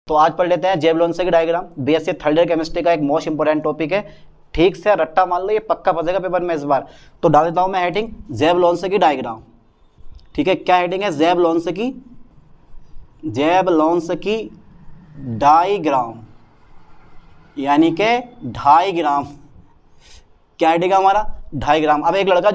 तो आज पढ़ लेते हैं जेब-लोंसे की diagram. BSc third year chemistry का एक मोस्ट इंपोर्टेंट टॉपिक है। ठीक से रट्टा मान लो, ये पक्का फंसेगा पेपर में इस बार। तो डाल देता हूं मैं हेडिंग जेब-लोंसे की डायग्राम। ठीक है, क्या हेडिंग है? जेब-लोंसे की डायग्राम, यानी कि डायग्राम। क्या हेडिंग है हमारा? डायग्राम। अब एक लड़का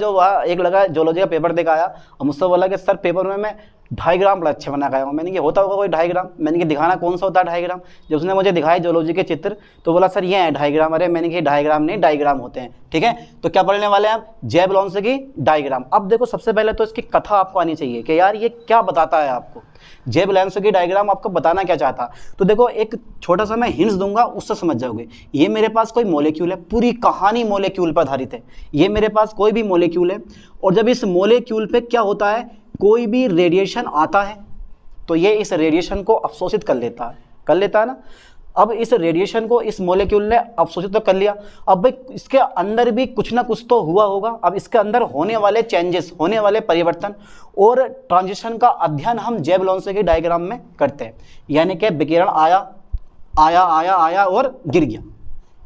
जोलॉजी का पेपर देकर आया और मुझसे बोला कि सर पेपर में मैं डायग्राम बड़ा अच्छा बना के आया हूँ। मैंने कि होता होगा कोई डायग्राम? मैंने कि दिखाना कौन सा होता है डायग्राम। जब उसने मुझे दिखाए जोलॉजी के चित्र तो बोला सर ये है डायग्राम। अरे मैंने कि डायग्राम नहीं, डायग्राम होते हैं। ठीक है, तो क्या पढ़ने वाले हैं आप? जेब-लोंसे की डायग्राम। अब देखो, सबसे पहले तो इसकी कथा आपको आनी चाहिए कि यार ये क्या बताता है आपको। जेब-लोंसे की डायग्राम आपको बताना क्या चाहता। तो देखो, एक छोटा सा मैं हिंट्स दूंगा, उससे समझ जाओगे। ये मेरे पास कोई मॉलिक्यूल है, पूरी कहानी मॉलिक्यूल पर आधारित है। ये मेरे पास कोई भी मॉलिक्यूल है और जब इस मॉलिक्यूल पे क्या होता है, कोई भी रेडिएशन आता है तो ये इस रेडिएशन को अवशोषित कर लेता है ना। अब इस रेडिएशन को इस मॉलिक्यूल ने अवशोषित तो कर लिया। अब भाई इसके अंदर भी कुछ ना कुछ तो हुआ होगा। अब इसके अंदर होने वाले चेंजेस, होने वाले परिवर्तन और ट्रांजिशन का अध्ययन हम जेब-लोंसे की डायग्राम में करते हैं। यानी कि विकिरण आया और गिर गया।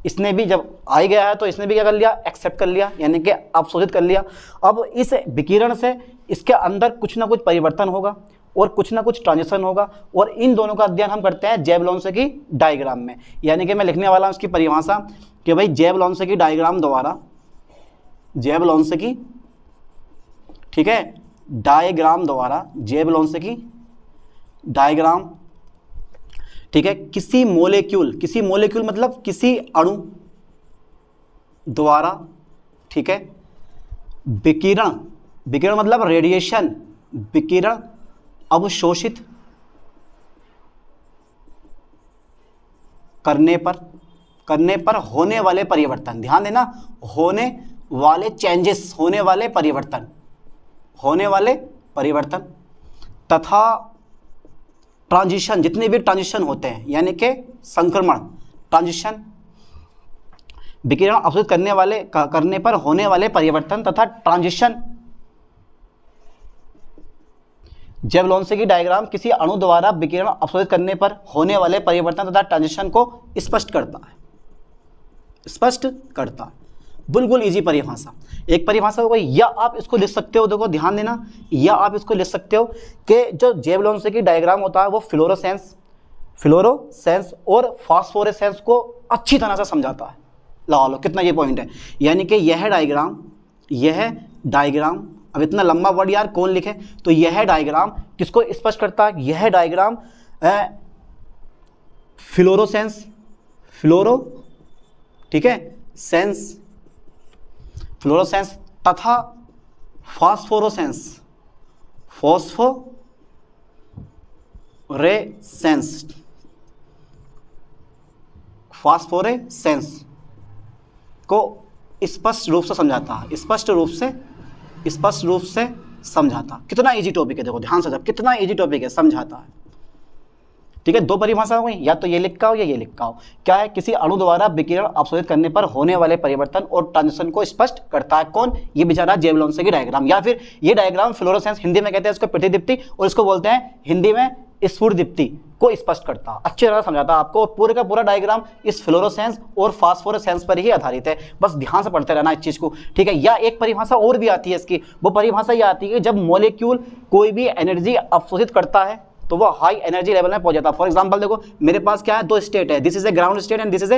इसने भी जब आ गया है तो इसने भी क्या कर लिया? एक्सेप्ट कर लिया, यानी कि अवशोषित कर लिया। अब इस विकिरण से इसके अंदर कुछ ना कुछ परिवर्तन होगा और कुछ ना कुछ ट्रांजिशन होगा, और इन दोनों का अध्ययन हम करते हैं जेब-लोंसे की डायग्राम में। यानी कि मैं लिखने वाला हूं इसकी परिभाषा कि भाई जेब-लोंसे की डायग्राम द्वारा, जेब-लोंसे की, ठीक है, डायग्राम द्वारा, जेब-लोंसे की डायग्राम, ठीक है, किसी मॉलिक्यूल मतलब किसी अणु द्वारा, ठीक है, विकिरण मतलब रेडिएशन, विकिरण अवशोषित करने पर होने वाले परिवर्तन। ध्यान देना, होने वाले चेंजेस, होने वाले परिवर्तन तथा ट्रांजिशन, जितने भी ट्रांजिशन होते हैं, यानी कि संक्रमण, ट्रांजिशन, विकिरण अवशोषित करने पर होने वाले परिवर्तन तथा ट्रांजिशन। जेब-लोंसे की डायग्राम किसी अणु द्वारा विकिरण अवशोषित करने पर होने वाले परिवर्तन तथा ट्रांजिशन को स्पष्ट करता है। बिल्कुल इजी परिभाषा। एक परिभाषा हो गई, या आप इसको लिख सकते हो, देखो ध्यान देना, या आप इसको लिख सकते हो कि जो जेब-लोंसे की डायग्राम होता है वो फ्लोरोसेंस और फास्फोरेसेंस को अच्छी तरह से समझाता है। लगा लो कितना ये पॉइंट है। यानी कि यह डायग्राम, अब इतना लंबा वर्ड यार कौन लिखे, तो यह डायग्राम किसको स्पष्ट करता है? यह डायग्राम फ्लोरोसेंस, ठीक है, फ्लोरोसेंस तथा फास्फोरेसेंस को स्पष्ट रूप से समझाता। कितना इजी टॉपिक है, देखो ध्यान से, कितना इजी टॉपिक है, समझाता है। ठीक है, दो परिभाषा हो गई, या तो ये लिखा हो या ये लिखा हो। क्या है? किसी अणु द्वारा विकिरण अवशोषित करने पर होने वाले परिवर्तन और ट्रांजिशन को स्पष्ट करता है। कौन? ये बेचारा जेब-लोंसे की डायग्राम, या फिर ये डायग्राम फ्लोरोसेंस, हिंदी में कहते हैं इसको प्रतिदीप्ति, और इसको बोलते हैं हिंदी में स्फुरदीप्ति, को स्पष्ट करता, अच्छी तरह समझाता आपको। पूरे का पूरा डायग्राम इस फ्लोरोसेंस और फास्फोरेसेंस पर ही आधारित है। बस ध्यान से पढ़ते रहना इस चीज को। ठीक है, या एक परिभाषा और भी आती है इसकी, वो परिभाषा ये आती है जब मॉलिक्यूल कोई भी एनर्जी अवशोषित करता है तो वो हाई एनर्जी लेवल में पहुंच जाता है। फॉर एग्जांपल देखो, मेरे पास क्या है? दो स्टेट है, this is a ground state and this is a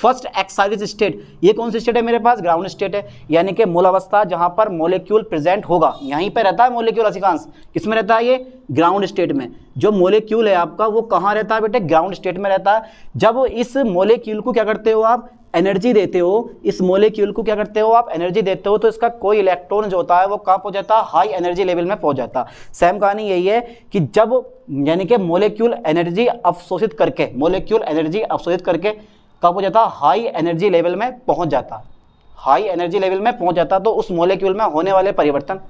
first excited state. ये कौन सी स्टेट है मेरे पास? ग्राउंड स्टेट है, यानी कि मूल अवस्था जहां पर मॉलिक्यूल प्रेजेंट होगा, यहीं पे रहता है मॉलिक्यूल अधिकांश। किसमें रहता है? ये ग्राउंड स्टेट में। जो मॉलिक्यूल है आपका वो कहां रहता है बेटे? ग्राउंड स्टेट में रहता है। जब इस मॉलिक्यूल को क्या करते हो आप? एनर्जी देते हो। इस मॉलिक्यूल को क्या करते हो आप? एनर्जी देते हो, तो इसका कोई इलेक्ट्रॉन जो होता है वो कहाँ पहुंच जाता है? हाई एनर्जी लेवल में पहुंच जाता है। सेम कहानी यही है कि जब, यानी कि मॉलिक्यूल एनर्जी अवशोषित करके कहाँ पहुंच जाता है? हाई एनर्जी लेवल में पहुंच जाता। तो उस मॉलिक्यूल में होने वाले परिवर्तन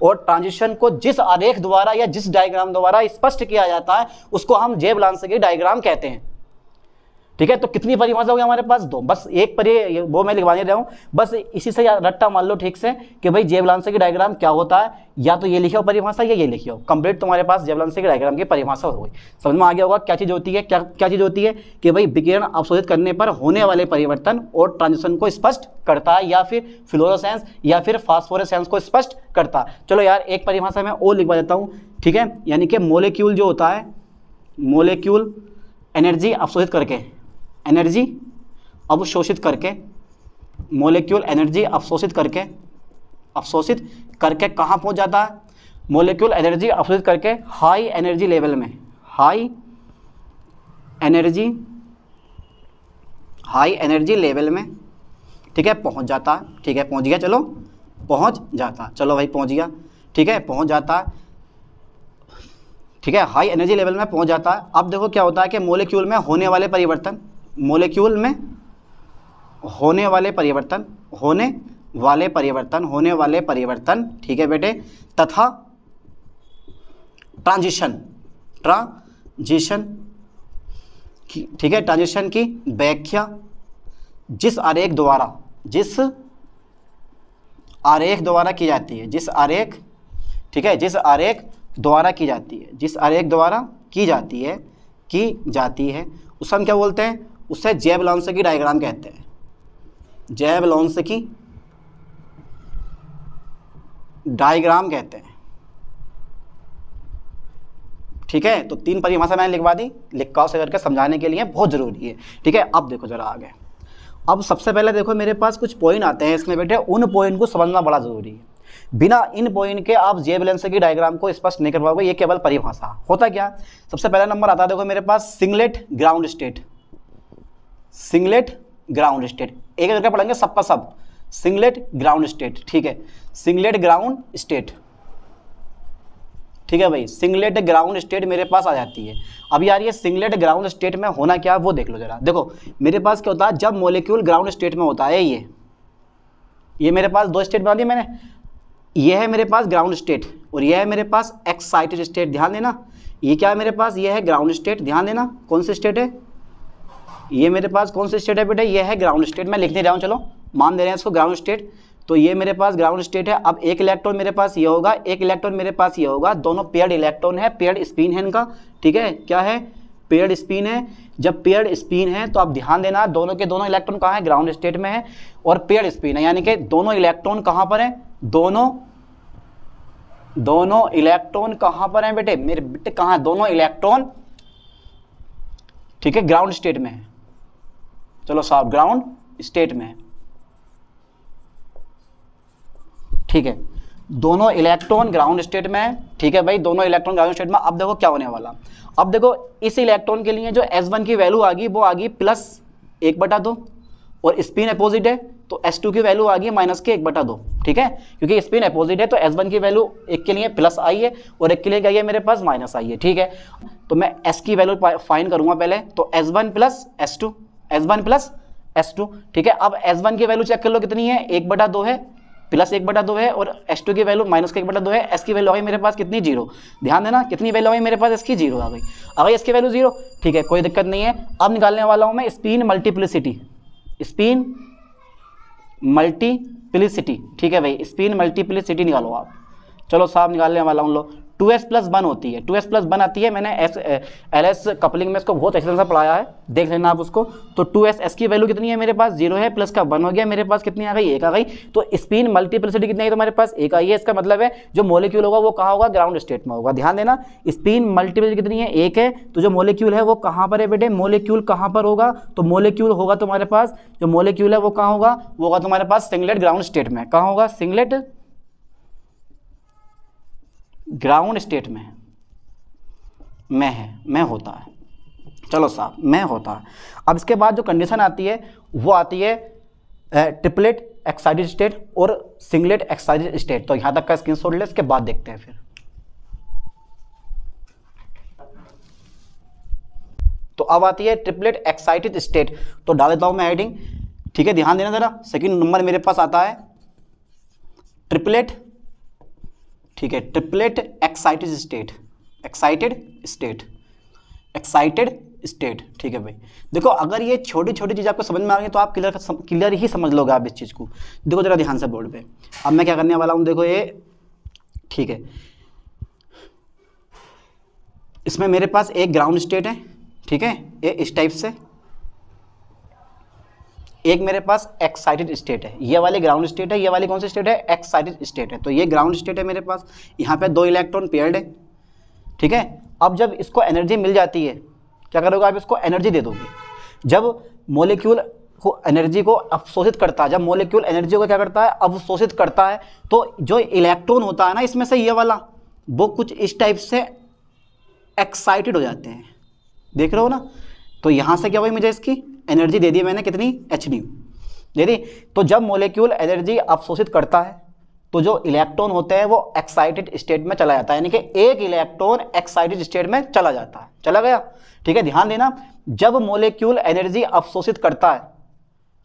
और ट्रांजिशन को जिस आरेख द्वारा या जिस डायग्राम द्वारा स्पष्ट किया जाता है उसको हम जेब-लोंसे की डायग्राम कहते हैं। ठीक है, तो कितनी परिभाषा हो गई हमारे पास? 2। बस एक वो मैं लिखवाने रहा हूँ, बस इसी से रट्टा मान लो ठीक से कि भाई जेवलांसे की डायग्राम क्या होता है, या तो ये लिखी हो परिभाषा या ये लिखी हो, कंप्लीट तुम्हारे पास जेवलांसे की डायग्राम की परिभाषा हो गई। समझ में आ गया होगा क्या चीज़ होती है, क्या चीज़ होती है कि भाई विकिरण अवशोषित करने पर होने वाले परिवर्तन और ट्रांजिशन को स्पष्ट करता है, या फिर फ्लोरोसेंस या फिर फास्फोरेसेंस को स्पष्ट करता है। चलो यार एक परिभाषा मैं और लिखवा देता हूँ, ठीक है, यानी कि मोलिक्यूल जो होता है, मोलिक्यूल एनर्जी अवशोषित करके, एनर्जी अवशोषित करके, मोलिक्यूल एनर्जी अवशोषित करके कहाँ पहुँच जाता है? मोलिक्यूल एनर्जी अवशोषित करके हाई एनर्जी लेवल में, हाई एनर्जी लेवल में, ठीक है, पहुँच जाता है। ठीक है, पहुँच गया, चलो पहुँच जाता, चलो भाई पहुँच गया, ठीक है, पहुँच जाता है, ठीक है, हाई एनर्जी लेवल में पहुँच जाता है। अब देखो क्या होता है कि मोलिक्यूल में होने वाले परिवर्तन, मोलिक्यूल में होने वाले परिवर्तन, ठीक है बेटे, तथा ट्रांजिशन की, ठीक है, ट्रांजिशन की व्याख्या जिस आरेख द्वारा की जाती है, जिस आरेख द्वारा की जाती है उसे हम क्या बोलते हैं? उसे जेवलांसे की डायग्राम कहते हैं, जेवलांसे की डायग्राम कहते हैं। ठीक है, तो 3 परिभाषा मैंने लिखवा दी, लिखकाव से करके समझाने के लिए बहुत जरूरी है। ठीक है, अब देखो जरा आगे। अब सबसे पहले देखो मेरे पास कुछ पॉइंट आते हैं इसमें बेटे, उन पॉइंट को समझना बड़ा जरूरी है। बिना इन पॉइंट के आप जेवलांसे की डायग्राम को स्पष्ट नहीं कर पाओगे, ये केवल परिभाषा। होता क्या, सबसे पहला नंबर आता है देखो मेरे पास singlet ground state, singlet ground state, एक करके पढ़ेंगे सबका सब, सिंगलेट ग्राउंड स्टेट। ठीक है, सिंगलेट ग्राउंड स्टेट, ठीक है भाई, सिंगलेट ग्राउंड स्टेट मेरे पास आ जाती है। अब यार ये सिंगलेट ग्राउंड स्टेट में होना क्या वो देख लो जरा। देखो मेरे पास क्या होता है, जब मॉलिक्यूल ग्राउंड स्टेट में होता है, ये मेरे पास 2 स्टेट बना दिए मैंने, ये है मेरे पास ग्राउंड स्टेट और ये है मेरे पास एक्साइटेड स्टेट। ध्यान देना, ये क्या है मेरे पास, ये है ग्राउंड स्टेट। ध्यान देना कौन सी स्टेट है, ये मेरे पास कौन सी स्टेट है बेटा, ये है ग्राउंड स्टेट। मैं लिख नहीं रहा हूँ, चलो मान दे रहे हैं इसको ग्राउंड स्टेट। तो ये मेरे पास ग्राउंड स्टेट है। अब एक इलेक्ट्रॉन मेरे पास ये होगा, एक इलेक्ट्रॉन मेरे पास ये होगा, दोनों पेयर्ड इलेक्ट्रॉन है, पेयर्ड स्पिन है इनका। ठीक है, क्या है, पेयर्ड स्पिन है। जब पेयर्ड स्पिन है तो आप ध्यान देना, दोनों के दोनों इलेक्ट्रॉन कहाँ है, ग्राउंड स्टेट में है, और पेयर्ड स्पिन है, यानी कि दोनों इलेक्ट्रॉन कहाँ पर है, दोनों इलेक्ट्रॉन कहाँ पर है बेटे, मेरे बेटे कहाँ है, दोनों इलेक्ट्रॉन, ठीक है, ग्राउंड स्टेट में है। चलो साहब, ग्राउंड स्टेट में है। ठीक है, दोनों इलेक्ट्रॉन ग्राउंड स्टेट में है। ठीक है भाई, दोनों इलेक्ट्रॉन ग्राउंड स्टेट में। अब देखो क्या होने वाला, अब देखो इस इलेक्ट्रॉन के लिए जो S1 की वैल्यू आ गई वो आ गई +1/2, और स्पिन अपोजिट है तो S2 की वैल्यू आ गई -1/2। ठीक है, क्योंकि स्पिन अपोजिट है तो S1 की वैल्यू एक के लिए प्लस आई है और एक के लिए क्या है मेरे पास माइनस आई है। ठीक है, तो मैं S की वैल्यू फाइंड करूंगा पहले, तो S1 + S2, S1 + S2। ठीक है, अब S1 की वैल्यू चेक कर लो कितनी है, 1/2 है, +1/2 है, और S2 की वैल्यू -1/2 है। S की वैल्यू आ गई मेरे पास कितनी, 0। ध्यान देना कितनी वैल्यू आ गई मेरे पास, इसकी 0 आ गई इसकी वैल्यू 0। ठीक है, कोई दिक्कत नहीं है। अब निकालने वाला हूं मैं स्पिन मल्टीप्लिसिटी, स्पिन मल्टीप्लिसिटी। ठीक है भाई, स्पिन मल्टीप्लिसिटी निकालो आप। चलो साहब निकालने वाला हूँ लो, 2s + 1 होती है, 2s + 1 आती है। मैंने LS कपलिंग में इसको बहुत अच्छे से पढ़ाया है, देख लेना आप उसको। तो 2s, S की वैल्यू कितनी है मेरे पास, 0 है, प्लस का 1 हो गया, मेरे पास कितनी आ गई, 1 आ गई। तो स्पिन मल्टीप्लिसिटी कितनी है तुम्हारे पास, 1 आई है। इसका मतलब है जो मॉलिक्यूल होगा वो कहाँ होगा, ग्राउंड स्टेट में होगा। ध्यान देना, स्पिन मल्टीप्लिसिटी कितनी है, 1 है। तो जो मॉलिक्यूल है वो कहाँ पर है बेटे, मॉलिक्यूल कहाँ पर होगा, तो मॉलिक्यूल होगा तुम्हारे पास, जो मॉलिक्यूल है वो कहाँ होगा, वो होगा तुम्हारे पास सिंगलेट ग्राउंड स्टेट में। कहाँ होगा, सिंगलेट ग्राउंड स्टेट में है, में होता है। चलो साहब, में होता है। अब इसके बाद जो कंडीशन आती है वो आती है ट्रिपलेट एक्साइटेड स्टेट और सिंगलेट एक्साइटेड स्टेट। तो यहां तक का स्क्रीनशॉट ले, इसके बाद देखते हैं फिर। तो अब आती है ट्रिपलेट एक्साइटेड स्टेट, तो डाल देता हूं मैं हेडिंग। ठीक है, ध्यान देना जरा, सेकंड नंबर मेरे पास आता है ट्रिपलेट। ठीक है, triplet excited state, excited state. ठीक है भाई, देखो अगर ये छोटी छोटी चीज़ आपको समझ में आ गई तो आप क्लियर ही समझ लोगे आप इस चीज़ को। देखो जरा ध्यान से बोर्ड पे, अब मैं क्या करने वाला हूँ, देखो ये ठीक है, इसमें मेरे पास एक ग्राउंड स्टेट है, ठीक है, ये इस टाइप से, एक मेरे पास एक्साइटेड स्टेट है, ये वाली ग्राउंड स्टेट है, ये वाली कौन सी स्टेट है, एक्साइटेड स्टेट है। तो ये ग्राउंड स्टेट है मेरे पास, यहाँ पे 2 इलेक्ट्रॉन पेयर्ड है, ठीक है। अब जब इसको एनर्जी मिल जाती है, क्या करोगे आप, इसको एनर्जी दे दोगे। जब मॉलिक्यूल को एनर्जी को अवशोषित करता है, जब मॉलिक्यूल एनर्जी को क्या करता है, अवशोषित करता है, तो जो इलेक्ट्रॉन होता है ना इसमें से ये वाला, वो कुछ इस टाइप से एक्साइटेड हो जाते हैं, देख रहे हो ना। तो यहाँ से क्या हुई, मुझे इसकी एनर्जी दे दी मैंने, कितनी, hν दे दी। तो जब मॉलिक्यूल एनर्जी अवशोषित करता है तो जो इलेक्ट्रॉन होते हैं वो एक्साइटेड स्टेट में चला जाता है, यानी कि एक इलेक्ट्रॉन एक्साइटेड स्टेट में चला जाता है, चला गया। ठीक है, ध्यान देना, जब मॉलिक्यूल एनर्जी अवशोषित करता है,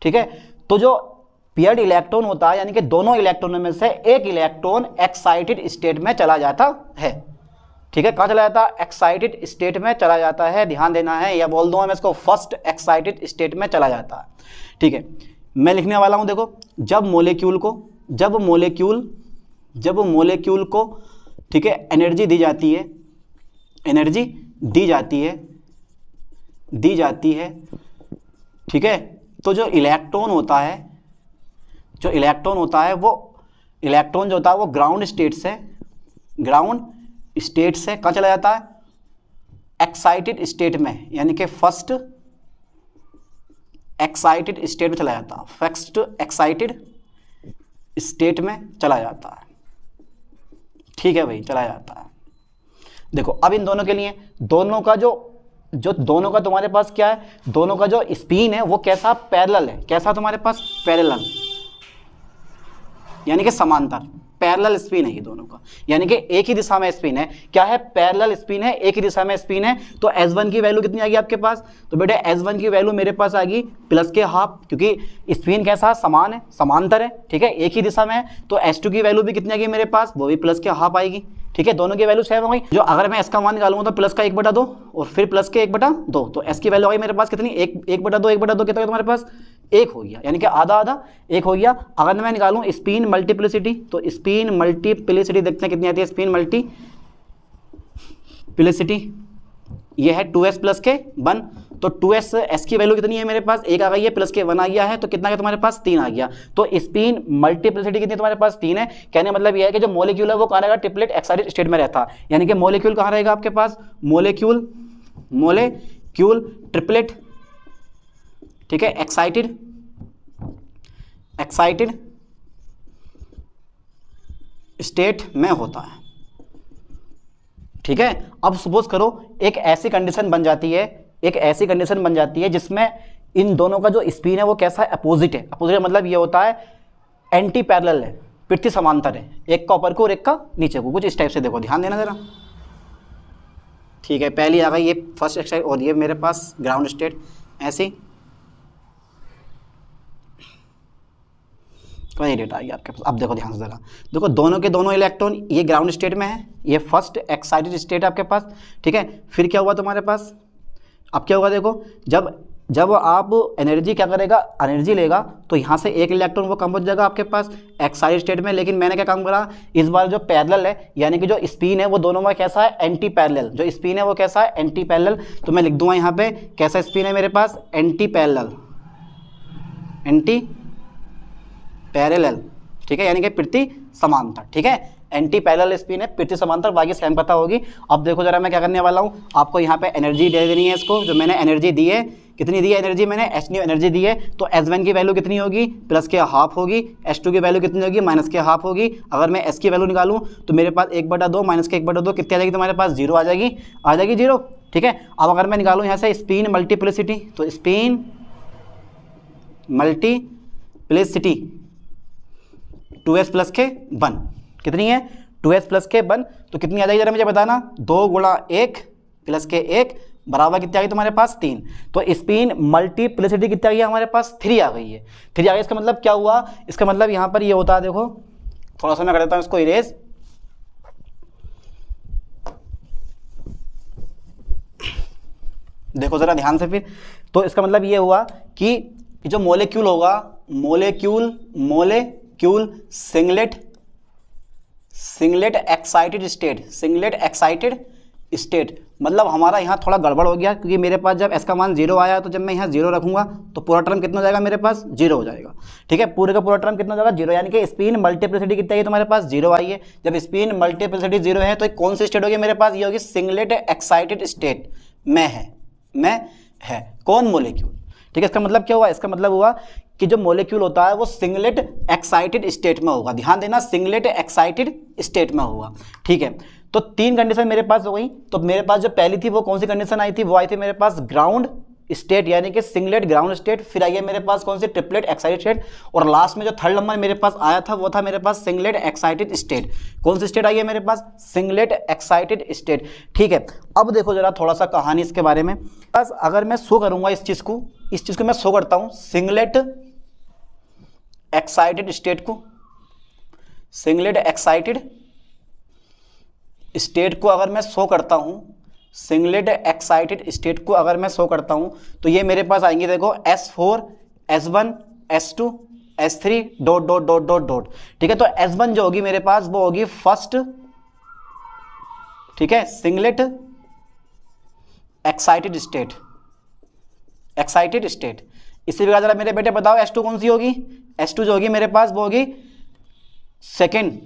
ठीक है, तो जो पेयर्ड इलेक्ट्रॉन होता है, यानी कि दोनों इलेक्ट्रॉनों में से एक इलेक्ट्रॉन एक्साइटेड स्टेट में चला जाता है। ठीक है, कहाँ चला जाता है, एक्साइटेड स्टेट में चला जाता है, ध्यान देना है, या बोल दूँ मैं इसको, फर्स्ट एक्साइटेड स्टेट में चला जाता है। ठीक है, मैं लिखने वाला हूँ, देखो जब मॉलिक्यूल को ठीक है एनर्जी दी जाती है, एनर्जी दी जाती है, ठीक है, तो जो इलेक्ट्रॉन होता है, वो इलेक्ट्रॉन जो होता है वो ग्राउंड स्टेट से कहाँ चला जाता है, एक्साइटेड स्टेट में, यानी कि फर्स्ट एक्साइटेड स्टेट में चला जाता है, फर्स्ट एक्साइटेड स्टेट में चला जाता है। ठीक है भाई, चला जाता है। देखो अब इन दोनों के लिए, दोनों का दोनों का तुम्हारे पास क्या है, दोनों का जो स्पिन है वो कैसा, पैरेलल है, कैसा तुम्हारे पास, पैरेलल, यानी कि समांतर, पैरेलल स्पिन है ये दोनों का, यानी कि एक ही दिशा में स्पिन है। क्या है, पैरेलल स्पिन है, एक ही दिशा में स्पिन है। तो S1 की वैल्यू कितनी आ गई आपके पास, तो बेटे S1 की वैल्यू मेरे पास आ गई प्लस के हाफ, क्योंकि स्पिन कैसा, समान है, समांतर है, ठीक है, एक ही दिशा में है। तो S2 की वैल्यू भी कितनी आ गई मेरे पास, वो भी प्लस के हाफ आएगी। ठीक है, दोनों की वैल्यू सेम हो गई। जो अगर मैं इसका मान निकालूंगा तो प्लस का 1/2 और फिर प्लस के 1/2, तो S की वैल्यू आ गई मेरे पास कितनी, 1/2 कितना तुम्हारे पास, 1 हो गया, यानी कि आधा आधा 1 हो गया। अगर मैं निकालूं स्पिन मल्टीप्लिसिटी, तो स्पिन मल्टीप्लिसिटी देखते हैं कितनी आती है, स्पिन मल्टीप्लिसिटी ये है 2s प्लस के 1, तो 2s s की वैल्यू कितनी है मेरे पास, 1 आ गई है, प्लस के 1 आ गया है, तो कितना है तुम्हारे पास, 3 आ गया। तो स्पिन मल्टीप्लिसिटी कितनी तुम्हारे पास, 3 है। कहने का मतलब यह है कि जो मॉलिक्यूल है वो कहाँ रहेगा, ट्रिपलेट एक्साइटेड स्टेट में रहता है, यानी कि मॉलिक्यूल कहाँ रहेगा आपके पास, मॉलिक्यूल ट्रिपलेट, ठीक है, एक्साइटेड स्टेट में होता है। ठीक है, अब सपोज करो एक ऐसी कंडीशन बन जाती है, जिसमें इन दोनों का जो स्पिन है वो कैसा है, अपोजिट है। अपोजिट मतलब ये होता है एंटी पैरेलल है, पृथ्वी समांतर है, एक का ऊपर को और एक का नीचे को, कुछ इस टाइप से। देखो ध्यान देना जरा, ठीक है, पहली आ गई ये फर्स्ट एक्साइट और ये मेरे पास ग्राउंड स्टेट, ऐसी कौन डेटा आई आपके पास। अब देखो ध्यान से जरा, देखो दोनों के दोनों इलेक्ट्रॉन ये ग्राउंड स्टेट में है, ये फर्स्ट एक्साइटेड स्टेट आपके पास। ठीक है, फिर क्या हुआ तुम्हारे पास, अब क्या होगा, देखो जब आप एनर्जी क्या करेगा, एनर्जी लेगा, तो यहाँ से एक इलेक्ट्रॉन वो कम हो जाएगा आपके पास एक्साइटेड स्टेट में। लेकिन मैंने क्या काम करा, इस बार जो पैरेलल है, यानी कि जो स्पिन है वो दोनों में कैसा है, एंटी पैरेलल, जो स्पिन है वो कैसा है, एंटी पैरेलल। तो मैं लिख दूंगा यहाँ पे कैसा स्पिन है मेरे पास, एंटी पैरेलल, ठीक है, यानी कि पृथ्वी समांतर। ठीक है, एंटी पैरेलल स्पिन है, पृथ्वी समांतर, बाकी सेम पता होगी। अब देखो जरा मैं क्या करने वाला हूँ, आपको यहाँ पे एनर्जी दे देनी है इसको, जो मैंने एनर्जी दी है, कितनी दी है एनर्जी मैंने, hν एनर्जी दी है। तो S1 की वैल्यू कितनी होगी, प्लस के हाफ होगी, S2 की वैल्यू कितनी होगी, माइनस के हाफ होगी। अगर मैं S की वैल्यू निकालूँ तो मेरे पास 1/2 माइनस के 1/2 कितनी आ जाएगी तुम्हारे पास, 0 आ जाएगी, 0। ठीक है, अब अगर मैं निकालूँ यहाँ से स्पिन मल्टीप्लिसिटी, तो स्पिन मल्टीप्लिसिटी 2s प्लस के 1 कितनी है, 2s प्लस के 1, तो कितनी आ जाएगी जरा मुझे बताना, 2 गुणा 1 प्लस के 1 बराबर कितनी आ गई तुम्हारे पास, 3। तो स्पिन मल्टीप्लिसिटी कितनी आ गई हमारे पास, 3 आ गई है, 3 आ गई। इसका मतलब क्या हुआ, इसका मतलब यहाँ पर ये होता है, देखो थोड़ा सा मैं कर देता हूँ इसको इरेज, देखो ज़रा ध्यान से फिर। तो इसका मतलब ये हुआ कि जो मोलेक्यूल होगा, मोलेक्यूल सिंगलेट एक्साइटेड स्टेट, मतलब हमारा यहाँ थोड़ा गड़बड़ हो गया, क्योंकि मेरे पास जब s का मान 0 आया तो जब मैं यहाँ 0 रखूंगा तो पूरा टर्म कितना हो जाएगा मेरे पास, 0 हो जाएगा। ठीक है, पूरे का पूरा टर्म कितना हो जाएगा, 0, यानी कि स्पिन मल्टीप्लिसिटी कितनी है तुम्हारे पास, 0 आई है। जब स्पिन मल्टीप्लिसिटी 0 है तो कौन सी स्टेट होगी मेरे पास, ये होगी सिंगलेट एक्साइटेड स्टेट में है कौन, मोलेक्यूल। ठीक है, इसका मतलब क्या हुआ, इसका मतलब हुआ कि जो मोलेक्यूल होता है वो सिंगलेट एक्साइटेड स्टेट में होगा। ध्यान देना, सिंगलेट एक्साइटेड स्टेट में होगा। ठीक है, तो 3 कंडीशन मेरे पास हो गई। तो मेरे पास जो पहली थी वो कौन सी कंडीशन आई थी, वो आई थी मेरे पास ग्राउंड स्टेट, यानी कि सिंगलेट ग्राउंड स्टेट। फिर आई है मेरे पास कौन सी, ट्रिपलेट एक्साइटेड स्टेट। और लास्ट में जो थर्ड नंबर मेरे पास आया था वो था मेरे पास सिंगलेट एक्साइटेड स्टेट। कौन सी स्टेट आई है मेरे पास, सिंगलेट एक्साइटेड स्टेट। ठीक है, अब देखो जरा थोड़ा सा कहानी इसके बारे में। बस अगर मैं शो करूंगा इस चीज को मैं शो करता हूं, सिंगलेट एक्साइटेड स्टेट को, सिंगलेट एक्साइटेड स्टेट को अगर मैं शो करता हूं, सिंगलेट एक्साइटेड स्टेट को अगर मैं शो करता हूं तो ये मेरे पास आएंगे, देखो S4 S1 S2 S3 dot dot dot dot dot. ठीक है, तो S1 जो होगी मेरे पास वो होगी फर्स्ट, ठीक है, सिंगलेट एक्साइटेड स्टेट। इसी प्रकार जरा मेरे बेटे बताओ S2 कौन सी होगी, S2 जो होगी मेरे पास वो होगी सेकेंड,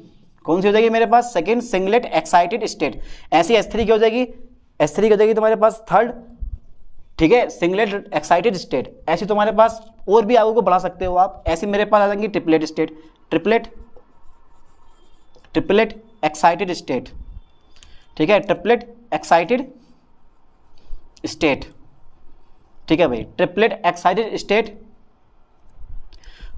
कौन सी हो जाएगी मेरे पास, सेकेंड सिंगलेट एक्साइटेड स्टेट। ऐसी S3 की हो जाएगी, S3 की हो जाएगी तुम्हारे पास थर्ड, ठीक है, सिंगलेट एक्साइटेड स्टेट। ऐसी तुम्हारे पास और भी आगे को बढ़ा सकते हो आप, ऐसी मेरे पास आ जाएंगी triplet state, triplet excited state. ठीक है, ट्रिपलेट एक्साइटेड स्टेट। ठीक है भाई, ट्रिपलेट एक्साइटेड स्टेट।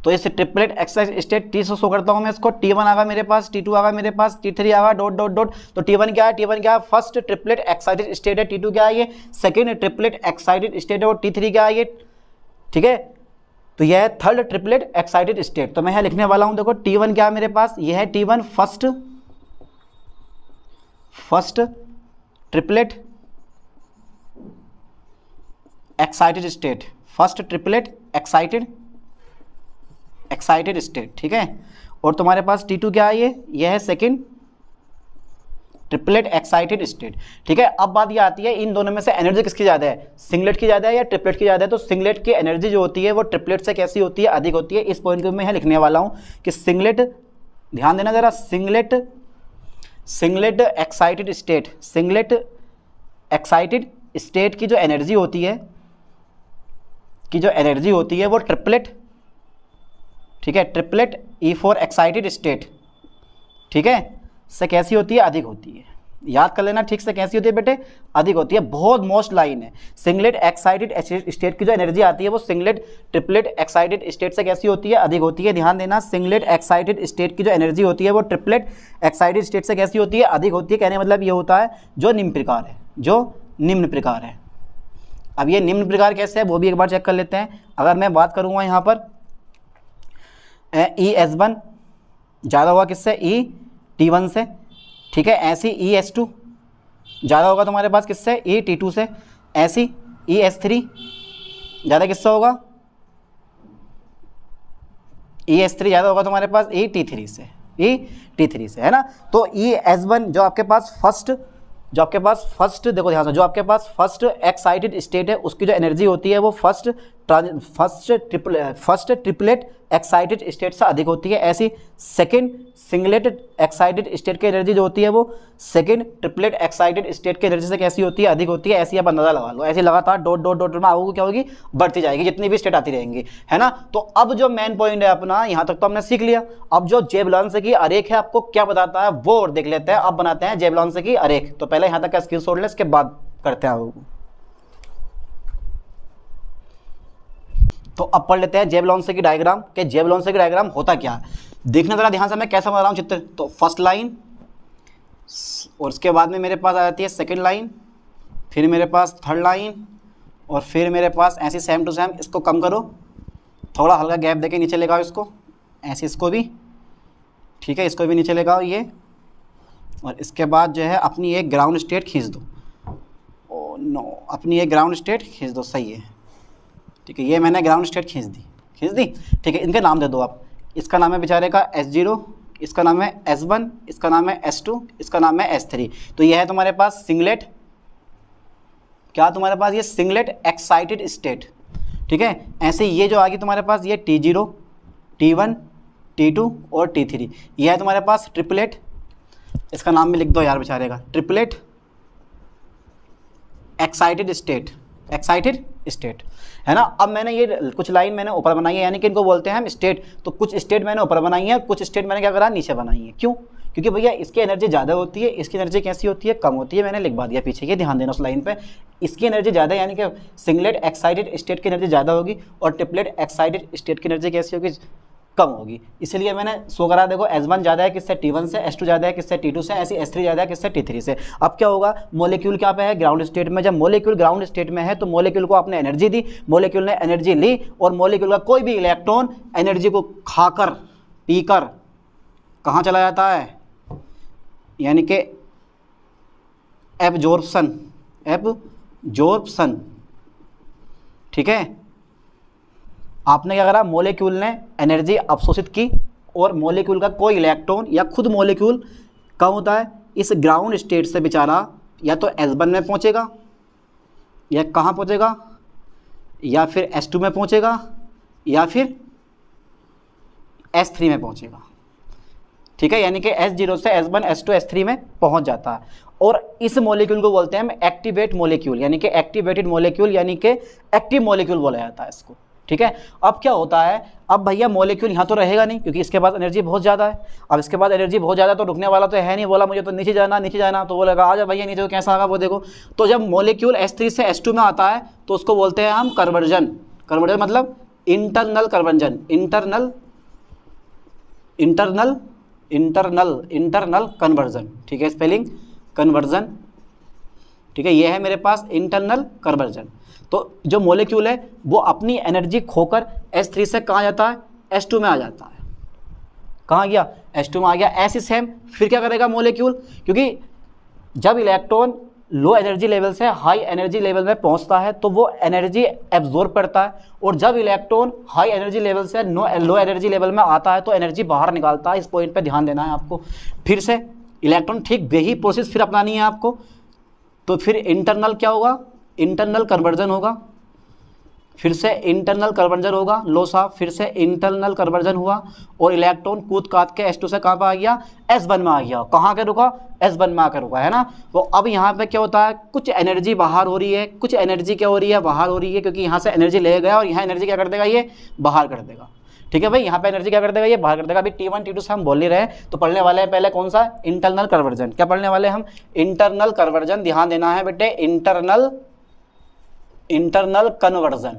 तो इस ट्रिपलेट एक्साइटेड स्टेट T से शो करता हूं मैं इसको, T1 आगा मेरे पास, T2 आगा मेरे पास, T3 आगा डॉट डॉट डॉट। तो T1 क्या है, T1 क्या है, फर्स्ट ट्रिपलेट एक्साइटेड स्टेट है। T2 क्या है, ये सेकेंड ट्रिपलेट एक्साइटेड स्टेट है। और T3 क्या है ये, ठीक है, तो यह है थर्ड ट्रिपलेट एक्साइटेड स्टेट। तो मैं यहां लिखने वाला हूं, देखो T1 क्या है मेरे पास, यह है T1 first triplet excited state, first triplet excited state. ठीक है, और तुम्हारे पास T2 क्या है, ये है सेकंड ट्रिपलेट एक्साइटेड स्टेट। ठीक है, अब बात ये आती है इन दोनों में से एनर्जी किसकी ज़्यादा है, सिंगलेट की ज़्यादा है या ट्रिपलेट की ज़्यादा है। तो सिंगलेट की एनर्जी जो होती है वो ट्रिपलेट से कैसी होती है, अधिक होती है। इस पॉइंट को मैं यहाँ लिखने वाला हूँ कि सिंगलेट, ध्यान देना जरा, सिंगलेट एक्साइटेड स्टेट की जो एनर्जी होती है वो ट्रिपलेट, ठीक है, ट्रिपलेट E4 एक्साइटेड स्टेट, ठीक है, से कैसी होती है, अधिक होती है। याद कर लेना ठीक से, कैसी होती है बेटे, अधिक होती है। बहुत मोस्ट लाइन है, सिंगलेट एक्साइटेड स्टेट की जो एनर्जी आती है वो सिंगलेट ट्रिपलेट एक्साइटेड स्टेट से कैसी होती है, अधिक होती है। ध्यान देना, सिंगलेट एक्साइटेड स्टेट की जो एनर्जी होती है वो ट्रिपलेट एक्साइटेड स्टेट से कैसी होती है, अधिक होती है। कहने का मतलब ये होता है जो निम्न प्रकार है। अब ये निम्न प्रकार कैसे है वो भी एक बार चेक कर लेते हैं। अगर मैं बात करूँगा यहाँ पर ES1 ज़्यादा होगा किससे, T1 से, ठीक है। ऐसी ES2 ज़्यादा होगा तुम्हारे पास किससे, T2 से। ऐसी ES3 ज़्यादा किससे होगा, ES3 ज़्यादा होगा तुम्हारे पास T3 से, है ना। तो ES1 जो आपके पास फर्स्ट देखो ध्यान से, जो आपके पास फर्स्ट एक्साइटेड स्टेट है उसकी जो एनर्जी होती है वो फर्स्ट ट्रिपलेट एक्साइटेड स्टेट से अधिक होती है। ऐसी सेकंड सिंगलेट एक्साइटेड स्टेट की एनर्जी जो होती है वो सेकंड ट्रिपलेट एक्साइटेड स्टेट की एनर्जी से कैसी होती है, अधिक होती है। ऐसी आप अंदाजा लगा लो, ऐसी लगातार डॉट डॉट डॉट में आगे क्या होगी, बढ़ती जाएगी, जितनी भी स्टेट आती रहेंगी, है ना। तो अब जो मेन पॉइंट है अपना, यहाँ तक तो हमने सीख लिया। अब जो जेवलॉन्स की आरेख है आपको क्या बताता है वो और देख लेते हैं। अब बनाते हैं जेवलॉन्स की आरेख। तो पहले यहाँ तक का स्क्रीनशॉट ले, इसके बाद करते हैं। तो अब पढ़ लेते हैं जेवलॉन्स की डायग्राम के जेवलॉन्स की डायग्राम होता क्या है। देखना जरा ध्यान से मैं कैसा बना रहा हूँ चित्र। तो फर्स्ट लाइन और उसके बाद में मेरे पास आ जाती है सेकंड लाइन, फिर मेरे पास थर्ड लाइन और फिर मेरे पास ऐसी सेम टू सेम। इसको कम करो, थोड़ा हल्का गैप देके नीचे लगाओ इसको, ऐसे इसको भी, ठीक है, इसको भी नीचे लगाओ ये। और इसके बाद जो है अपनी एक ग्राउंड स्टेट खींच दो और नो अपनी ये ग्राउंड स्टेट खींच दो, सही है, ठीक है, ये मैंने ग्राउंड स्टेट खींच दी, ठीक है। इनके नाम दे दो आप, इसका नाम है बेचारे का S0, इसका नाम है S1, इसका नाम है S2, इसका नाम है S3। तो ये है तुम्हारे पास सिंगलेट, क्या तुम्हारे पास ये सिंगलेट एक्साइटेड स्टेट, ठीक है। ऐसे ये जो आ गई तुम्हारे पास ये T0, T1, T2 और T3, ये है तुम्हारे पास ट्रिपलेट, इसका नाम भी लिख दो यार बेचारे का, ट्रिपलेट एक्साइटेड स्टेट, है ना। अब मैंने ये कुछ लाइन मैंने ऊपर बनाई है, यानी कि इनको बोलते हैं हम स्टेट। तो कुछ स्टेट मैंने ऊपर बनाई है, कुछ स्टेट मैंने क्या करा, नीचे बनाई है। क्यों? क्योंकि भैया इसकी एनर्जी ज़्यादा होती है, इसकी एनर्जी कैसी होती है, कम होती है। मैंने लिखवा दिया पीछे, ये ध्यान देना उस लाइन पे। इसकी एनर्जी ज़्यादा, यानी कि सिंगलेट एक्साइटेड स्टेट की एनर्जी ज़्यादा होगी और ट्रिपलेट एक्साइटेड स्टेट की एनर्जी कैसी होगी, कम होगी। इसलिए मैंने शो करा, देखो S1 ज़्यादा है किससे, T1 से, S2 ज़्यादा है किससे, T2 से, ऐसी S3 ज़्यादा है किससे, T3 से। अब क्या होगा, मोलिक्यूल क्या पे है, ग्राउंड स्टेट में। जब मोलिक्यूल ग्राउंड स्टेट में है तो मोलिक्यूल को आपने एनर्जी दी, मोलिक्यूल ने एनर्जी ली, और मोलिक्यूल का कोई भी इलेक्ट्रॉन एनर्जी को खाकर पीकर कहाँ चला जाता है, यानी कि एब्जॉर्प्शन, ठीक है। आपने क्या करा, मोलिक्यूल ने एनर्जी अवशोषित की, और मोलिक्यूल का कोई इलेक्ट्रॉन या खुद मोलिक्यूल कहाँ होता है, इस ग्राउंड स्टेट से बेचारा या तो S1 में पहुंचेगा, या कहाँ पहुंचेगा, या फिर S2 में पहुंचेगा, या फिर S3 में पहुंचेगा, ठीक है। यानी कि S0 से S1, S2, S3 में पहुंच जाता है। और इस मॉलिक्यूल को बोलते हैं हम एक्टिवेट मॉलिक्यूल, यानी कि एक्टिवेटेड मॉलिक्यूल, यानी कि एक्टिव मॉलिक्यूल बोला जाता है इसको, ठीक है। अब क्या होता है, अब भैया मॉलिक्यूल यहाँ तो रहेगा नहीं, क्योंकि इसके पास एनर्जी बहुत ज़्यादा है। अब इसके पास एनर्जी बहुत ज़्यादा, तो रुकने वाला तो है नहीं। बोला मुझे तो नीचे जाना, तो बोलेगा आ जा भैया नीचे, तो कैसा आगा वो देखो। तो जब मॉलिक्यूल S3 से S2 में आता है तो उसको बोलते हैं हम कन्वर्जन मतलब इंटरनल कन्वर्जन, इंटरनल कन्वर्जन, ठीक है, स्पेलिंग कन्वर्जन, ठीक है। ये है मेरे पास इंटरनल कन्वर्जन। तो जो मॉलिक्यूल है वो अपनी एनर्जी खोकर S3 से कहाँ जाता है, S2 में आ जाता है। कहाँ गया, S2 में आ गया। ऐसे सेम फिर क्या करेगा मॉलिक्यूल, क्योंकि जब इलेक्ट्रॉन लो एनर्जी लेवल से हाई एनर्जी लेवल में पहुंचता है तो वो एनर्जी एब्जॉर्ब करता है, और जब इलेक्ट्रॉन हाई एनर्जी लेवल से लो एनर्जी लेवल में आता है तो एनर्जी बाहर निकालता है। इस पॉइंट पे ध्यान देना है आपको। फिर से इलेक्ट्रॉन ठीक वही प्रोसेस फिर अपनानी है आपको। तो फिर इंटरनल क्या होगा, इंटरनल कन्वर्जन होगा, फिर से इंटरनल कन्वर्जन होगा, लो साहब, फिर से इंटरनल कन्वर्जन हुआ, और इलेक्ट्रॉन कूद काट के S2 से कहाँ पर आ गया, S1 में आ गया। कहाँ के रुका, S1 में आकर रुका, है ना। तो अब यहाँ पे क्या होता है, कुछ एनर्जी बाहर हो रही है, कुछ एनर्जी क्या हो रही है, बाहर हो रही है, क्योंकि यहाँ से एनर्जी ले गया और यहाँ एनर्जी क्या कर देगा, ये बाहर कर देगा, ठीक है भाई। यहाँ पे एनर्जी क्या कर देगा, ये बाहर कर देगा। अभी T1 T2 से हम बोल नहीं रहे, तो पढ़ने वाले हैं पहले कौन सा, इंटरनल कन्वर्जन। क्या पढ़ने वाले हम, इंटरनल कन्वर्जन। ध्यान देना है बेटे, इंटरनल कन्वर्जन,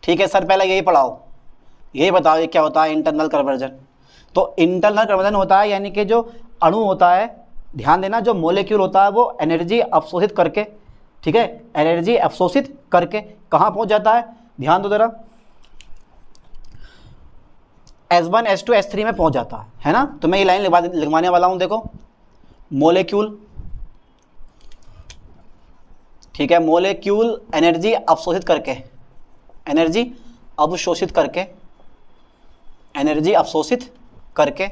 ठीक है सर। पहले यही पढ़ाओ, यही बताओ ये क्या होता है इंटरनल कन्वर्जन। तो इंटरनल कन्वर्जन होता है, यानी कि जो अणु होता है, ध्यान देना, जो मॉलिक्यूल होता है वो एनर्जी अवशोषित करके, ठीक है, एनर्जी अवशोषित करके कहाँ पहुंच जाता है, ध्यान दो जरा, S1, S2, S3 में पहुंच जाता है ना। तो मैं ये लाइन लिखवाने वाला हूं, देखो, मॉलिक्यूल, ठीक है, मॉलिक्यूल एनर्जी अवशोषित करके, एनर्जी अवशोषित करके,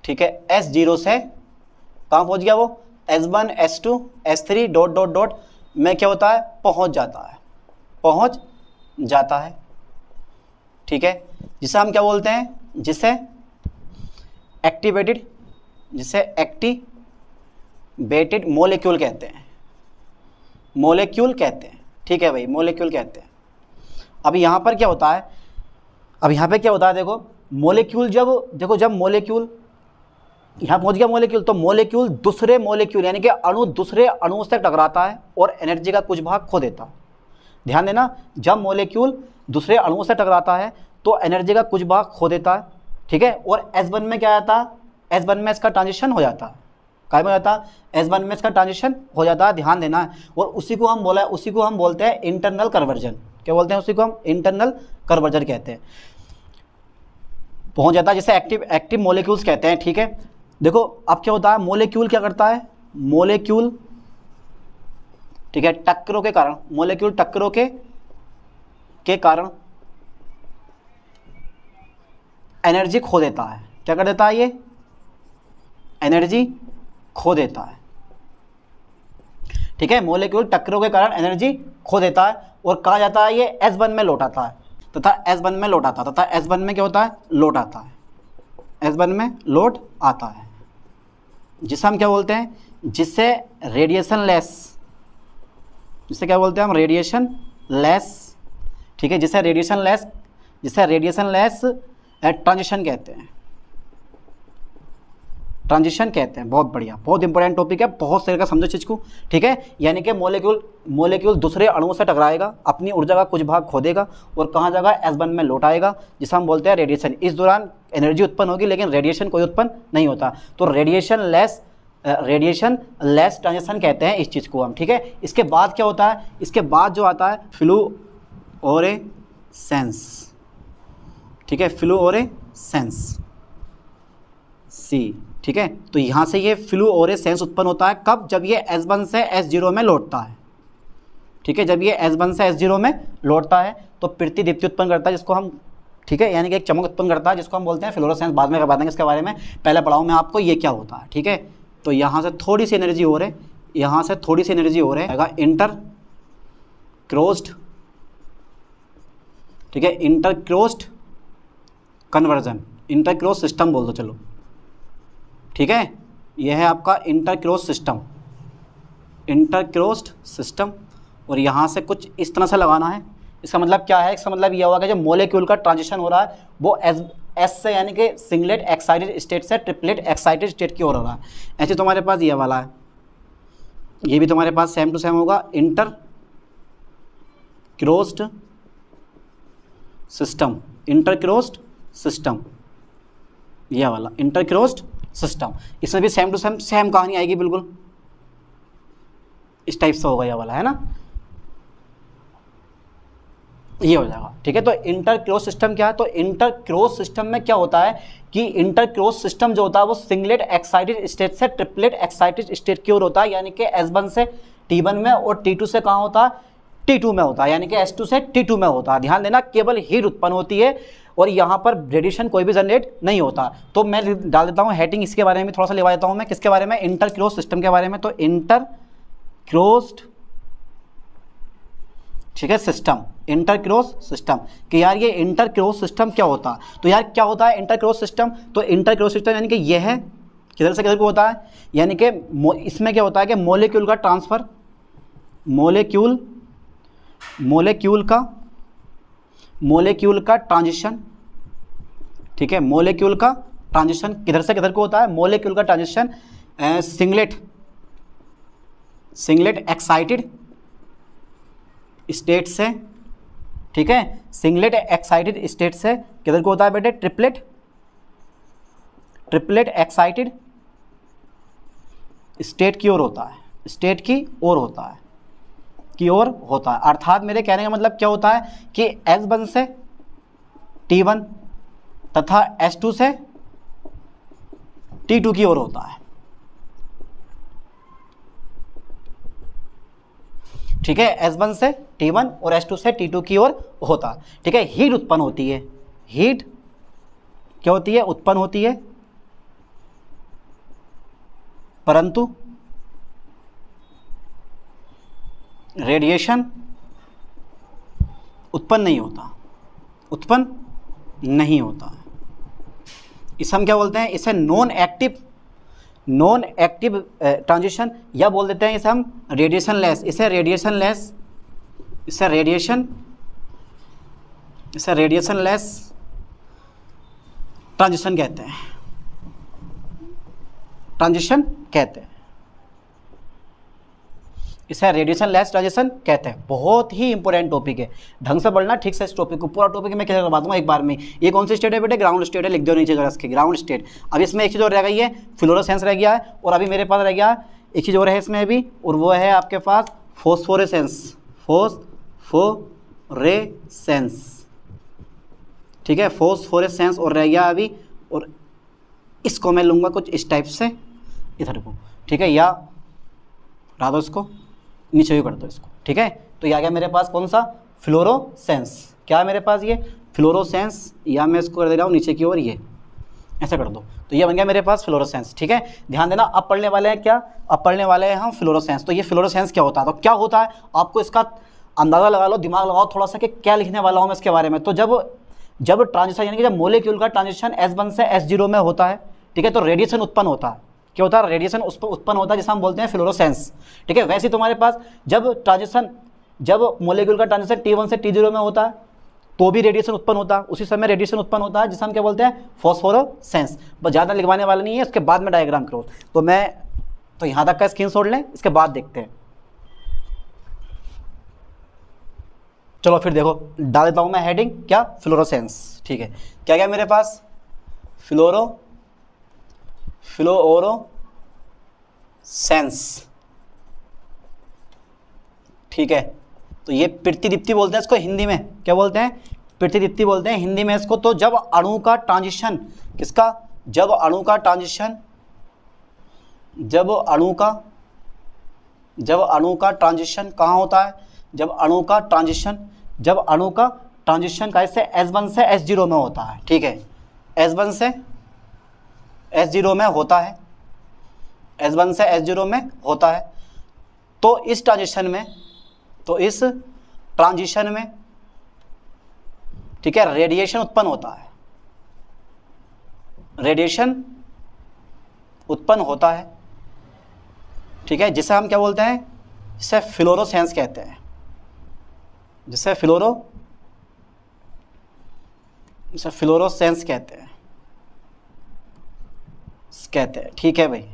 ठीक है, S0 से कहाँ पहुंच गया वो, S1, S2, S3 dot dot dot में क्या होता है, पहुंच जाता है, ठीक है। जिसे हम क्या बोलते हैं, जिसे एक्टिवेटेड मॉलिक्यूल कहते हैं, ठीक है भाई, मॉलिक्यूल कहते हैं। अब यहाँ पर क्या होता है, देखो मॉलिक्यूल जब मॉलिक्यूल यहाँ पहुँच गया मॉलिक्यूल, तो मॉलिक्यूल दूसरे मॉलिक्यूल यानी कि अणु दूसरे अणु से टकराता है और एनर्जी का कुछ भाग खो देता है। ध्यान देना, जब मॉलिक्यूल दूसरे अणुओं से टकराता है तो एनर्जी का कुछ भाग खो देता है, ठीक है। और S1 में क्या आता है, S1 में इसका ट्रांजिशन हो जाता है, क्या हो जाता है, S1 में इसका ट्रांजिशन हो जाता है, ध्यान देना है। और उसी को हम बोलते हैं इंटरनल कन्वर्जन। क्या बोलते हैं, उसी को हम इंटरनल कन्वर्जन कहते हैं, पहुंच जाता है, जिसे एक्टिव मॉलिक्यूल्स कहते हैं, ठीक है। देखो अब क्या होता है, मॉलिक्यूल क्या करता है, मोलेक्यूल, ठीक है, टक्करों के कारण, मोलेक्यूल टक्करों के कारण एनर्जी खो देता है। क्या कर देता है ये? एनर्जी खो देता है। ठीक है, मोलेक्यूल टक्करों के कारण एनर्जी खो देता है और कहा जाता है ये S1 में लौट आता है तथा S1 में लौट आता है तथा S1 में क्या होता है? लौट आता है, S1 में लौट आता है, जिसे हम क्या बोलते हैं? जिससे रेडिएशन लेस, जिसे क्या बोलते हैं हम? Radiation less. ठीक है, जिसे रेडिएशन लेस ट्रांजिशन कहते हैं, ट्रांजिशन कहते हैं। बहुत बढ़िया, बहुत इंपॉर्टेंट टॉपिक है, बहुत सही का समझो चीज को। ठीक है, यानी कि मोलेक्यूल दूसरे अणुओं से टकराएगा, अपनी ऊर्जा का कुछ भाग खो देगा और कहाँ जाएगा? S1 में लौट आएगा, जिसे हम बोलते हैं रेडिएशन। इस दौरान एनर्जी उत्पन्न होगी लेकिन रेडिएशन कोई उत्पन्न नहीं होता, तो रेडिएशन लेस ट्रांजिशन कहते हैं इस चीज़ को हम। ठीक है, इसके बाद क्या होता है? इसके बाद जो आता है फ्लूओरेसेंस। ठीक है, फ्लूओरेसेंस सी। ठीक है, तो यहाँ से ये फ्लूओरेसेंस उत्पन्न होता है कब? जब ये S1 से S0 में लौटता है। ठीक है, जब ये S1 से S0 में लौटता है तो प्रतिदीप्ति उत्पन्न करता है, जिसको हम, ठीक है, यानी कि एक चमक उत्पन्न करता है, जिसको हम बोलते हैं फ्लोरोसेंस। बाद में बताएंगे इसके बारे में, पहले पढ़ाऊँ मैं आपको ये क्या होता है। ठीक है, तो यहाँ से थोड़ी सी एनर्जी हो रही, यहाँ से थोड़ी सी एनर्जी हो रही है इंटरक्रोस्ड। ठीक है, इंटरक्रोस्ड कन्वर्जन, इंटरक्रोस सिस्टम बोल दो चलो। ठीक है, यह है आपका इंटरक्रोस सिस्टम, इंटरक्रोस्ड सिस्टम। और यहाँ से कुछ इस तरह से लगाना है। इसका मतलब क्या है? इसका मतलब यह होगा कि जब मोलेक्यूल का ट्रांजिशन हो रहा है वो एस से यानी कि सिंगलेट एक्साइटेड स्टेट से ट्रिपलेट एक्साइटेड स्टेट की ओर हो रहा है। ऐसे तुम्हारे पास ये वाला है, ये भी तुम्हारे पास सेम टू सेम होगा, इंटरक्रोस्ड सिस्टम, इंटरक्रोस्ड सिस्टम, यह वाला इंटरक्रोस्ड सिस्टम। इसमें भी सेम टू सेम कहानी आएगी, बिल्कुल इस टाइप से होगा यह वाला, है ना, ये हो जाएगा। ठीक है, तो इंटरक्रोस सिस्टम क्या है? तो इंटरक्रोस सिस्टम में क्या होता है कि इंटरक्रोस सिस्टम जो होता है वो सिंगलेट एक्साइटेड स्टेट से ट्रिपलेट एक्साइटेड स्टेट की ओर होता है, यानी कि S1 से T1 में और T2 से कहाँ होता है? T2 में होता है, यानी कि S2 से T2 में होता है। ध्यान देना, केवल हीट उत्पन्न होती है और यहाँ पर रेडिएशन कोई भी जनरेट नहीं होता। तो मैं डाल देता हूँ हेडिंग, इसके बारे में थोड़ा सा लेवा देता हूँ मैं, किसके बारे में? इंटरक्रोस सिस्टम के बारे में। तो इंटरक्रोस्ड, ठीक है, सिस्टम, इंटरक्रोस सिस्टम, कि यार ये इंटरक्रोस सिस्टम क्या होता है? तो यार क्या होता है इंटरक्रोस सिस्टम? तो इंटरक्रोस सिस्टम यानी कि यह है किधर से किधर को होता है, यानी कि इसमें क्या होता है कि मोलेक्यूल का ट्रांसफर, मोलेक्यूल का ट्रांजिशन। ठीक है, मोलेक्यूल का ट्रांजिशन किधर से किधर को होता है? मोलेक्यूल का ट्रांजिशन सिंगलेट एक्साइटेड स्टेट से, ठीक है, सिंगलेट एक्साइटेड स्टेट से किधर को होता है बेटे? ट्रिपलेट एक्साइटेड स्टेट की ओर होता है, स्टेट की ओर होता है, की ओर होता है। अर्थात मेरे कहने का मतलब क्या होता है कि S1 से T1 तथा S2 से T2 की ओर होता है। ठीक है, S1 से T1 और S2 से T2 की ओर होता है। ठीक है, हीट उत्पन्न होती है, हीट क्या होती है? उत्पन्न होती है, परंतु रेडिएशन उत्पन्न नहीं होता, उत्पन्न नहीं होता। इसे हम क्या बोलते हैं? इसे नॉन एक्टिव ट्रांजिशन, या बोल देते हैं इसे हम रेडिएशन लेस, इसे रेडिएशन लेस ट्रांजिशन कहते हैं, ट्रांजिशन कहते हैं, इसे रेडिएशन लेस ट्रांजिशन कहते हैं। बहुत ही इंपॉर्टेंट टॉपिक है, ढंग से पढ़ना ठीक से इस टॉपिक को। पूरा टॉपिक मैं क्लियर करवा दूंगा एक बार में। ये कौन सी स्टेट है बेटे? ग्राउंड स्टेट है, लिख दो नीचे जरा इसके, ग्राउंड स्टेट। अब इसमें एक चीज़ और रह गई है, फ्लोरोसेंस रह गया है, और अभी मेरे पास रह गया एक चीज़ और है इसमें भी, और वो है आपके पास फॉस्फोरेसेंस, फॉस्फोरेसेंस। ठीक है, फॉस्फोरेसेंस और रह गया अभी, और इसको मैं लूँगा कुछ इस टाइप से इधर को। ठीक है, या हटा दो इसको, नीचे भी कर दो इसको, ठीक है। तो ये आ गया मेरे पास कौन सा, फ्लोरोसेंस। क्या है मेरे पास ये फ्लोरोसेंस, या मैं इसको कर दे रहा हूँ नीचे की ओर, ये ऐसा कर दो, तो ये बन गया मेरे पास फ्लोरोसेंस, ठीक है। ध्यान देना, अब पढ़ने वाले हैं क्या, अब पढ़ने वाले हैं हम फ्लोरोसेंस। तो ये फ्लोरोसेंस क्या होता है, तो क्या होता है आपको इसका अंदाज़ा लगा लो, दिमाग लगाओ थोड़ा सा कि क्या लिखने वाला हूँ मैं इसके बारे में। तो जब ट्रांजिशन यानी कि जब मोलिक्यूल का ट्रांजिशन S1 से S0 में होता है, ठीक है, तो रेडिएशन उत्पन्न होता है। क्या होता है, रेडिएशन उत्पन्न होता है, जिसे हम बोलते हैं फ्लोरोसेंस, ठीक है। वैसे तुम्हारे पास जब मोलिक्यूल का ट्रांजिशन T1 से T0 में होता है तो भी रेडिएशन उत्पन्न होता है, उसी समय रेडिएशन उत्पन्न होता है, जिसे हम क्या बोलते हैं, फॉस्फोरोसेंस। बस ज़्यादा लिखवाने वाला नहीं है, इसके बाद में डायग्राम करो। तो यहाँ तक का स्क्रीनशॉट लें, इसके बाद देखते हैं। चलो फिर देखो, डाल देता हूँ मैं हेडिंग, क्या, फ्लोरोसेंस, ठीक है। क्या क्या मेरे पास, फ्लोरोसेंस, ठीक है। तो ये प्रतिदीप्ति बोलते हैं इसको हिंदी में, क्या बोलते हैं, प्रतिदीप्ति बोलते हैं हिंदी में इसको। तो जब अणु का ट्रांजिशन, किसका, जब अणु का ट्रांजिशन कहाँ होता है, जब अणु का ट्रांजिशन कैसे S1 से S0 में होता है, ठीक है। S1 से S0 में होता है, S1 से S0 में होता है। तो इस ट्रांजिशन में, ठीक है, रेडिएशन उत्पन्न होता है, ठीक है, जिसे हम क्या बोलते हैं, जिसे फ्लोरोसेंस कहते हैं, फ्लोरोसेंस कहते हैं, ठीक है भाई,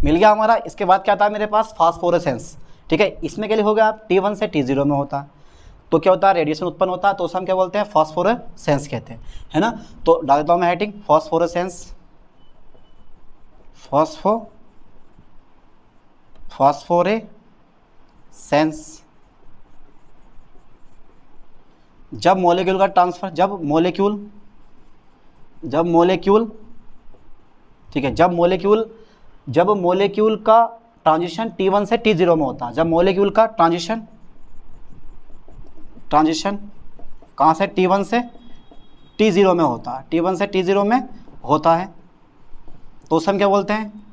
मिल गया हमारा। इसके बाद क्या आता है मेरे पास, फास्फोरेसेंस, ठीक है। इसमें क्या लिखोगे आप, T1 से T0 में होता है, तो क्या होता है, रेडिएशन उत्पन्न होता है, तो उसे हम क्या बोलते हैं, फास्फोरेसेंस कहते हैं, है ना। तो डाल देता हूँ मैं हेडिंग, फास्फोरेसेंस, फास्फोरेसेंस। जब मॉलिक्यूल का ट्रांसफर, जब मॉलिक्यूल, ठीक है, जब मॉलिक्यूल का ट्रांजिशन T1 से T0 में होता है, जब मॉलिक्यूल का ट्रांजिशन कहाँ से, T1 से T0 में होता है, T1 से T0 में होता है, तो उसे हम क्या बोलते हैं,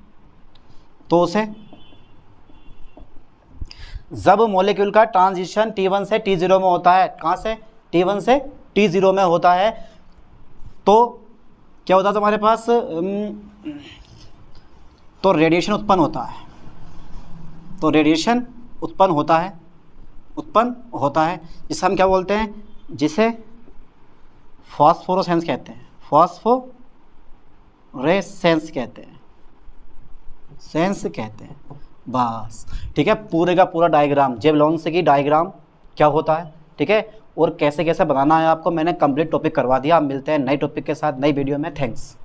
तो उसे, जब मॉलिक्यूल का ट्रांजिशन T1 से T0 में होता है, कहाँ से, T1 से T0 में होता है, तो क्या होता है तुम्हारे पास, तो रेडिएशन उत्पन्न होता है, जिसे हम क्या बोलते हैं, जिसे फास्फोरेसेंस कहते हैं, बस, ठीक है। पूरे का पूरा डायग्राम, जेवलॉन्स की डायग्राम क्या होता है, ठीक है, और कैसे कैसे बनाना है आपको मैंने कंप्लीट टॉपिक करवा दिया। आप मिलते हैं नए टॉपिक के साथ नई वीडियो में। थैंक्स।